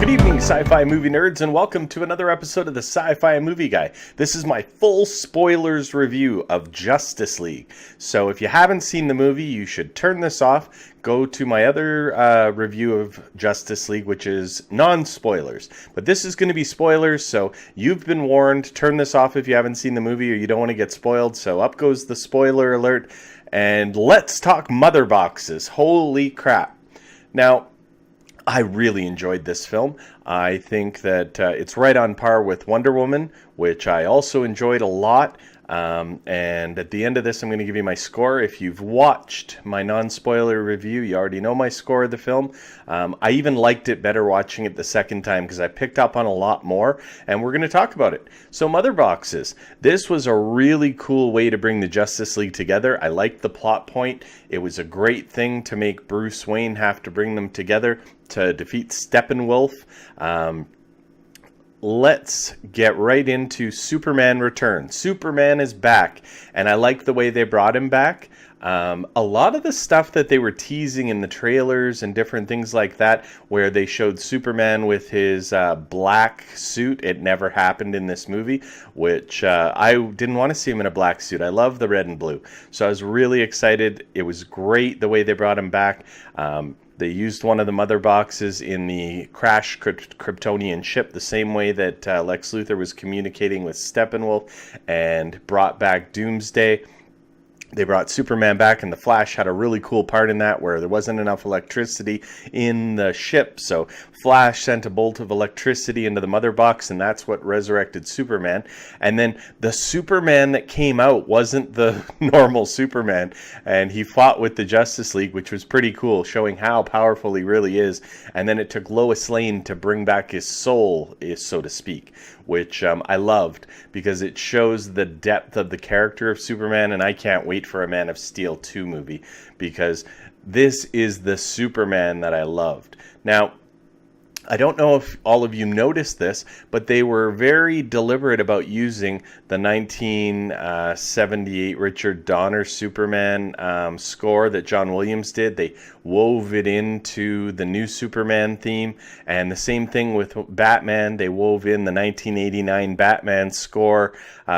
Good evening, sci-fi movie nerds, and welcome to another episode of the Sci-Fi Movie Guy. This is my full spoilers review of Justice League. So if you haven't seen the movie, you should turn this off. Go to my other review of Justice League, which is non-spoilers. But this is going to be spoilers, so you've been warned. Turn this off if you haven't seen the movie or you don't want to get spoiled. So up goes the spoiler alert, and let's talk mother boxes. Holy crap. Now, I really enjoyed this film. I think that it's right on par with Wonder Woman, which I also enjoyed a lot. And at the end of this, I'm going to give you my score. If you've watched my non-spoiler review, you already know my score of the film. I even liked it better watching it the second time because I picked up on a lot more, and we're going to talk about it. So mother boxes. This was a really cool way to bring the Justice League together. I liked the plot point. It was a great thing to make Bruce Wayne have to bring them together to defeat Steppenwolf. Let's get right into Superman Returns. Superman is back, and I like the way they brought him back. A lot of the stuff that they were teasing in the trailers and different things like that, where they showed Superman with his black suit, it never happened in this movie, which I didn't want to see him in a black suit. I love the red and blue. So I was really excited. It was great the way they brought him back. They used one of the mother boxes in the crashed Kryptonian ship the same way that Lex Luthor was communicating with Steppenwolf and brought back Doomsday. They brought Superman back, and the Flash had a really cool part in that where there wasn't enough electricity in the ship. So Flash sent a bolt of electricity into the mother box, and that's what resurrected Superman. And then the Superman that came out wasn't the normal Superman, and he fought with the Justice League, which was pretty cool, showing how powerful he really is. And then it took Lois Lane to bring back his soul, so to speak, which I loved because it shows the depth of the character of Superman, and I can't wait for a Man of Steel 2 movie because this is the Superman that I loved. Now, I don't know if all of you noticed this, but they were very deliberate about using the 1978 Richard Donner Superman score that John Williams did. They wove it into the new Superman theme, and the same thing with Batman. They wove in the 1989 Batman score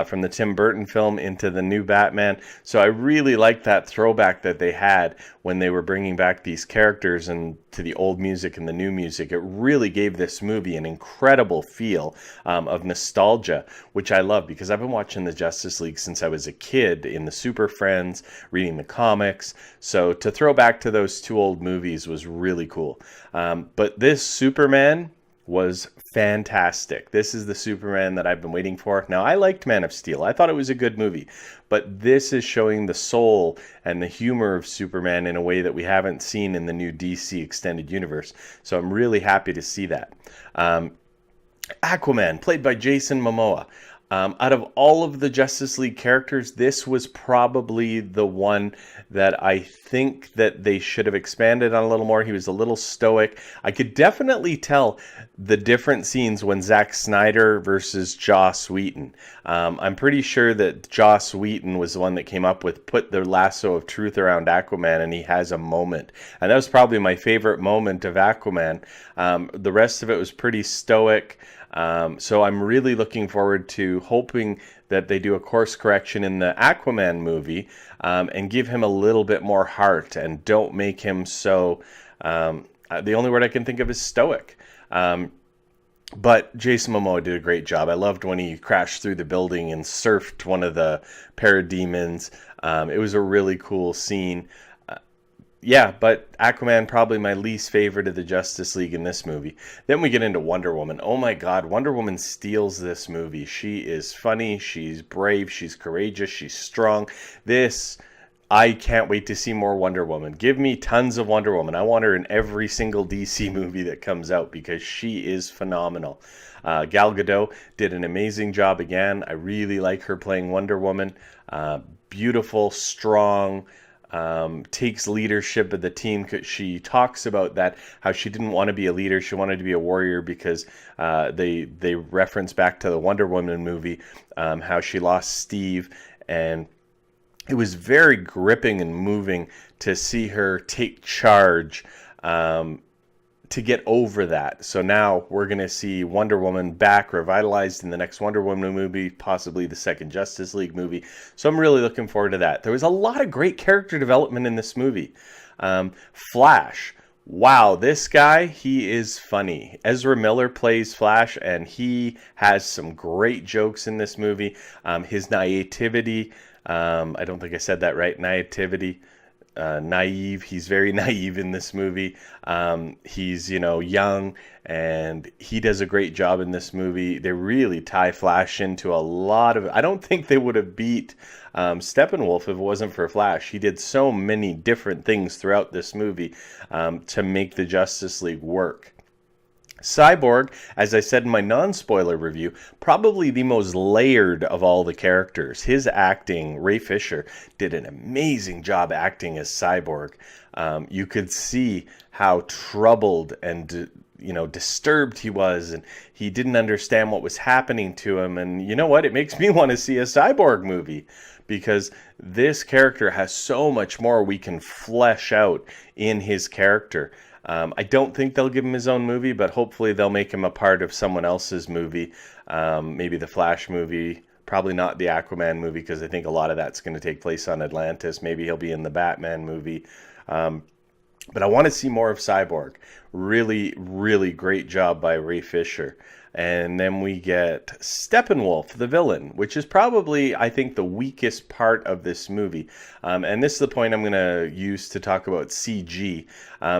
from the Tim Burton film into the new Batman. So I really liked that throwback that they had when they were bringing back these characters and to the old music and the new music. It really gave this movie an incredible feel of nostalgia, which I love because I've been watching the Justice League since I was a kid in the Super Friends, reading the comics. So to throw back to those two old movies was really cool. But this Superman was fantastic. This is the Superman that I've been waiting for. Now, I liked Man of Steel. I thought it was a good movie. But this is showing the soul and the humor of Superman in a way that we haven't seen in the new DC Extended Universe. So I'm really happy to see that. Aquaman, played by Jason Momoa. Out of all of the Justice League characters, this was probably the one that I think that they should have expanded on a little more. He was a little stoic. I could definitely tell the different scenes when Zack Snyder versus Joss Whedon. I'm pretty sure that Joss Whedon was the one that came up with put the lasso of truth around Aquaman, and he has a moment. And that was probably my favorite moment of Aquaman. The rest of it was pretty stoic. So I'm really looking forward to hoping that they do a course correction in the Aquaman movie and give him a little bit more heart and don't make him so, the only word I can think of is stoic. But Jason Momoa did a great job. I loved when he crashed through the building and surfed one of the parademons. It was a really cool scene. Yeah, but Aquaman probably my least favorite of the Justice League in this movie. Then we get into Wonder Woman. Oh my God, Wonder Woman steals this movie. She is funny, she's brave, she's courageous, she's strong. I can't wait to see more Wonder Woman. Give me tons of Wonder Woman. I want her in every single DC movie that comes out because she is phenomenal. Gal Gadot did an amazing job again. I really like her playing Wonder Woman. Beautiful, strong, takes leadership of the team. She talks about that, how she didn't want to be a leader, she wanted to be a warrior, because they reference back to the Wonder Woman movie, how she lost Steve, and it was very gripping and moving to see her take charge, to get over that. So now we're going to see Wonder Woman back revitalized in the next Wonder Woman movie, possibly the second Justice League movie. So I'm really looking forward to that. There was a lot of great character development in this movie. Flash. Wow, this guy, he is funny. Ezra Miller plays Flash, and he has some great jokes in this movie. His naivety, I don't think I said that right, naivety. Naive. He's very naive in this movie. He's, young, and he does a great job in this movie. They really tie Flash into a lot of... I don't think they would have beat Steppenwolf if it wasn't for Flash. He did so many different things throughout this movie to make the Justice League work. Cyborg, as I said in my non-spoiler review, probably the most layered of all the characters. His acting, Ray Fisher, did an amazing job acting as Cyborg. You could see how troubled and disturbed he was, and he didn't understand what was happening to him. And you know what? It makes me want to see a Cyborg movie, because this character has so much more we can flesh out in his character. I don't think they'll give him his own movie, but hopefully they'll make him a part of someone else's movie. Maybe the Flash movie, probably not the Aquaman movie, because I think a lot of that's going to take place on Atlantis. Maybe he'll be in the Batman movie. But I want to see more of Cyborg. Really, really great job by Ray Fisher. And then we get Steppenwolf, the villain, which is probably, I think, the weakest part of this movie. And this is the point I'm going to use to talk about CG,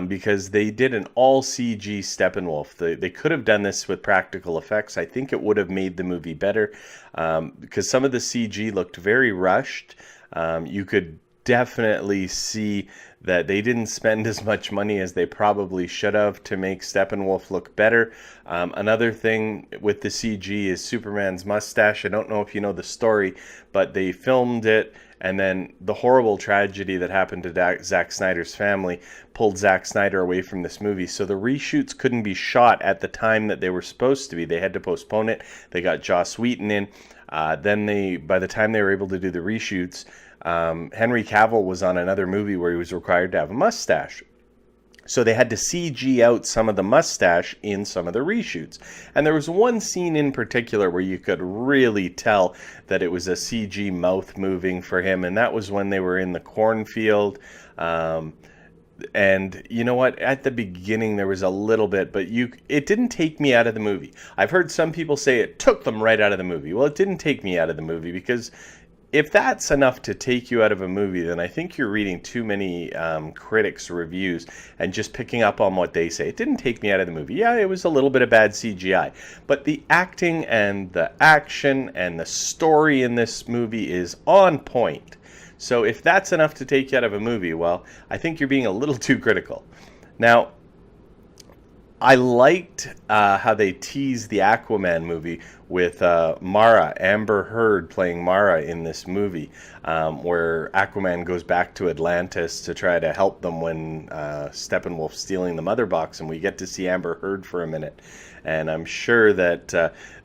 because they did an all CG Steppenwolf. They could have done this with practical effects. I think it would have made the movie better, because some of the CG looked very rushed. You could definitely see that they didn't spend as much money as they probably should have to make Steppenwolf look better. Another thing with the CG is Superman's mustache. I don't know if you know the story, but they filmed it, and then the horrible tragedy that happened to Zack Snyder's family pulled Zack Snyder away from this movie. So the reshoots couldn't be shot at the time that they were supposed to be. They had to postpone it. They got Joss Whedon in. Then by the time they were able to do the reshoots, Henry Cavill was on another movie where he was required to have a mustache. So they had to CG out some of the mustache in some of the reshoots. And there was one scene in particular where you could really tell that it was a CG mouth moving for him. And that was when they were in the cornfield. And you know what? At the beginning, there was a little bit, but it didn't take me out of the movie. I've heard some people say it took them right out of the movie. Well, it didn't take me out of the movie, because if that's enough to take you out of a movie, then I think you're reading too many critics' reviews and just picking up on what they say. It didn't take me out of the movie. Yeah, it was a little bit of bad CGI, but the acting and the action and the story in this movie is on point. So if that's enough to take you out of a movie, well, I think you're being a little too critical. Now, I liked how they teased the Aquaman movie with Mara, Amber Heard playing Mara in this movie, where Aquaman goes back to Atlantis to try to help them when Steppenwolf's stealing the mother box, and we get to see Amber Heard for a minute. And I'm sure that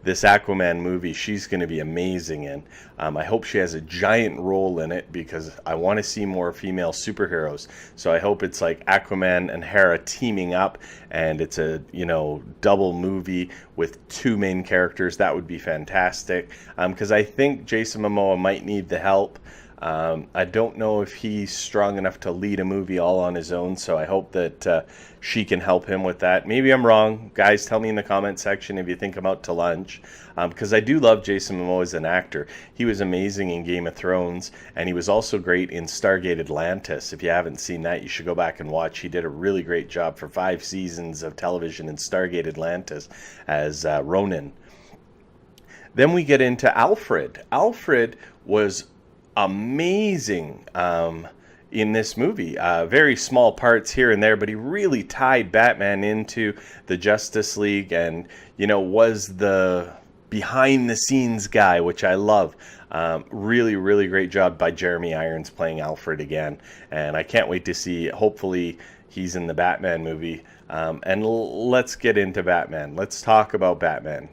this Aquaman movie, she's going to be amazing in. I hope she has a giant role in it, because I want to see more female superheroes. So I hope it's like Aquaman and Hera teaming up, and it's a double movie with two main characters. That would be fantastic, because I think Jason Momoa might need the help. I don't know if he's strong enough to lead a movie all on his own, so I hope that she can help him with that. Maybe I'm wrong. Guys, tell me in the comment section if you think I'm out to lunch, because I do love Jason Momoa as an actor. He was amazing in Game of Thrones, and he was also great in Stargate Atlantis. If you haven't seen that, you should go back and watch. He did a really great job for 5 seasons of television in Stargate Atlantis as Ronan. Then we get into Alfred. Alfred was amazing in this movie. Very small parts here and there, but he really tied Batman into the Justice League, and was the behind the scenes guy, which I love. Really, really great job by Jeremy Irons playing Alfred again. And I can't wait to see, hopefully, he's in the Batman movie. And let's get into Batman. Let's talk about Batman.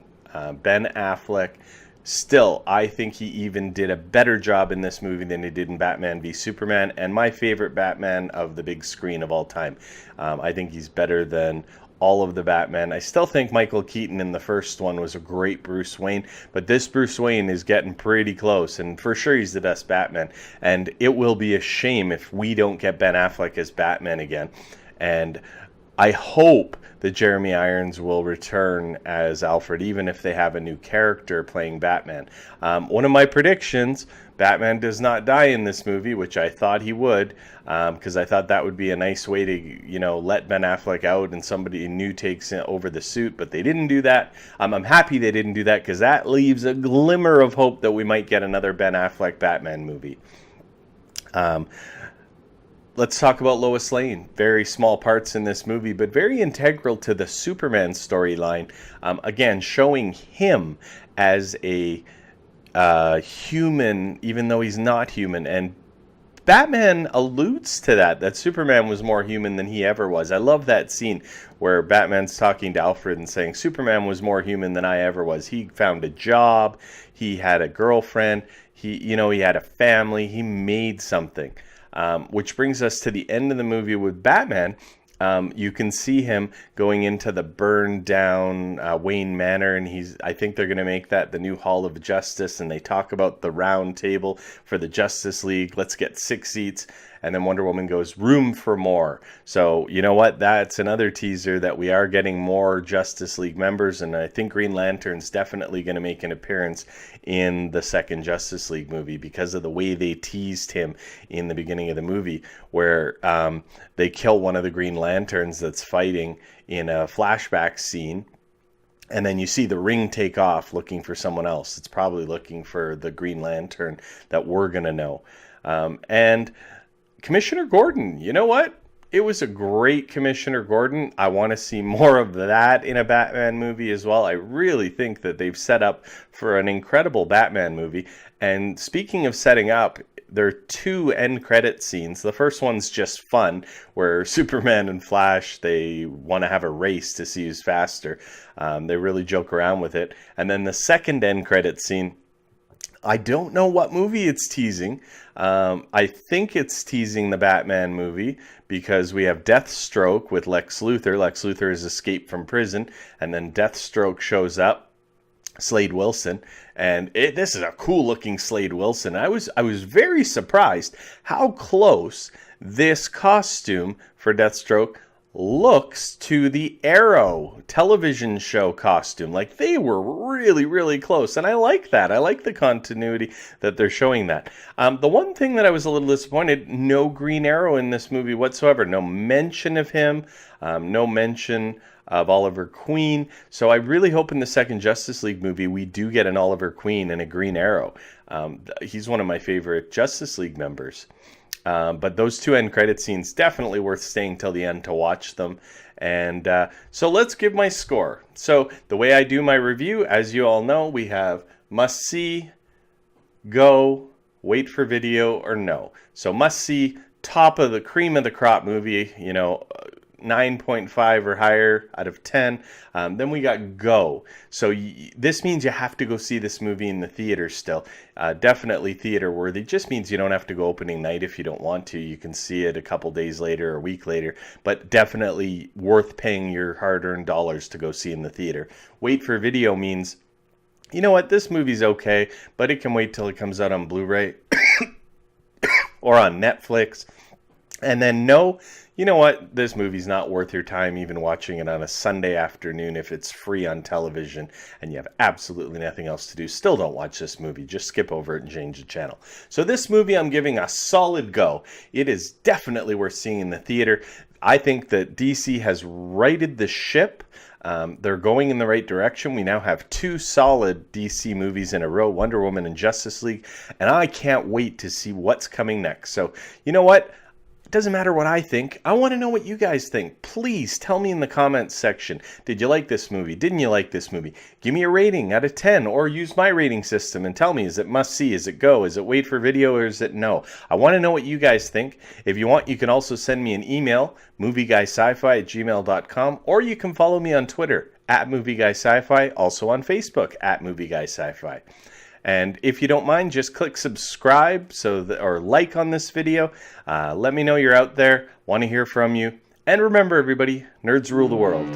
Ben Affleck. Still, I think he even did a better job in this movie than he did in Batman v Superman, and my favorite Batman of the big screen of all time. I think he's better than all of the Batman. I still think Michael Keaton in the first one was a great Bruce Wayne, but this Bruce Wayne is getting pretty close, and for sure he's the best Batman. And it will be a shame if we don't get Ben Affleck as Batman again. And I hope that Jeremy Irons will return as Alfred, even if they have a new character playing Batman. One of my predictions, Batman does not die in this movie, which I thought he would, because I thought that would be a nice way to, let Ben Affleck out and somebody new takes over the suit, but they didn't do that. I'm happy they didn't do that, because that leaves a glimmer of hope that we might get another Ben Affleck Batman movie. Let's talk about Lois Lane. Very small parts in this movie, but very integral to the Superman storyline. Again, showing him as a human, even though he's not human. And Batman alludes to that Superman was more human than he ever was. I love that scene where Batman's talking to Alfred and saying, Superman was more human than I ever was. He found a job. He had a girlfriend. He had a family. He made something. Which brings us to the end of the movie with Batman. You can see him going into the burned down Wayne Manor, and I think they're going to make that the new Hall of Justice, and they talk about the round table for the Justice League. Let's get 6 seats. And then Wonder Woman goes, room for more. So, you know what? That's another teaser that we are getting more Justice League members. And I think Green Lantern's definitely going to make an appearance in the second Justice League movie because of the way they teased him in the beginning of the movie, where they kill one of the Green Lanterns that's fighting in a flashback scene. And then you see the ring take off looking for someone else. It's probably looking for the Green Lantern that we're going to know. And Commissioner Gordon, you know what? It was a great Commissioner Gordon. I want to see more of that in a Batman movie as well. I really think that they've set up for an incredible Batman movie. And speaking of setting up, there are 2 end credit scenes. The first one's just fun, where Superman and Flash, they want to have a race to see who's faster. They really joke around with it. And then the second end credit scene, I don't know what movie it's teasing. I think it's teasing the Batman movie because we have Deathstroke with Lex Luthor. Lex Luthor has escaped from prison, and then Deathstroke shows up, Slade Wilson, and this is a cool-looking Slade Wilson. I was very surprised how close this costume for Deathstroke looks to the Arrow television show costume. Like, they were really, really close, and I like that. I like the continuity that they're showing that. The one thing that I was a little disappointed, no Green Arrow in this movie whatsoever. No mention of him, no mention of Oliver Queen. So I really hope in the second Justice League movie we do get an Oliver Queen and a Green Arrow. He's one of my favorite Justice League members. But those 2 end credit scenes, definitely worth staying till the end to watch them. And so let's give my score. So the way I do my review, as you all know, we have must see, go, wait for video, or no. So must see, top of the cream of the crop movie, 9.5 or higher out of 10. Then we got go. So this means you have to go see this movie in the theater still. Definitely theater worthy. Just means you don't have to go opening night if you don't want to. You can see it a couple days later or a week later. But definitely worth paying your hard-earned dollars to go see in the theater. Wait for video means, you know what, this movie's okay, but it can wait till it comes out on Blu-ray or on Netflix. And then no, you know what, this movie's not worth your time even watching it on a Sunday afternoon if it's free on television and you have absolutely nothing else to do. Still don't watch this movie. Just skip over it and change the channel. So this movie I'm giving a solid go. It is definitely worth seeing in the theater. I think that DC has righted the ship. They're going in the right direction. We now have 2 solid DC movies in a row, Wonder Woman and Justice League, and I can't wait to see what's coming next. So, you know what? It doesn't matter what I think. I want to know what you guys think. Please tell me in the comments section. Did you like this movie? Didn't you like this movie? Give me a rating out of 10, or use my rating system and tell me, is it must see? Is it go? Is it wait for video, or is it no? I want to know what you guys think. If you want, you can also send me an email, movieguySci-Fi@gmail.com, or you can follow me on Twitter @movieguySci-Fi, also on Facebook @movieguySci-Fi. And if you don't mind, just click subscribe or like on this video. Let me know you're out there. Want to hear from you. And remember, everybody, nerds rule the world.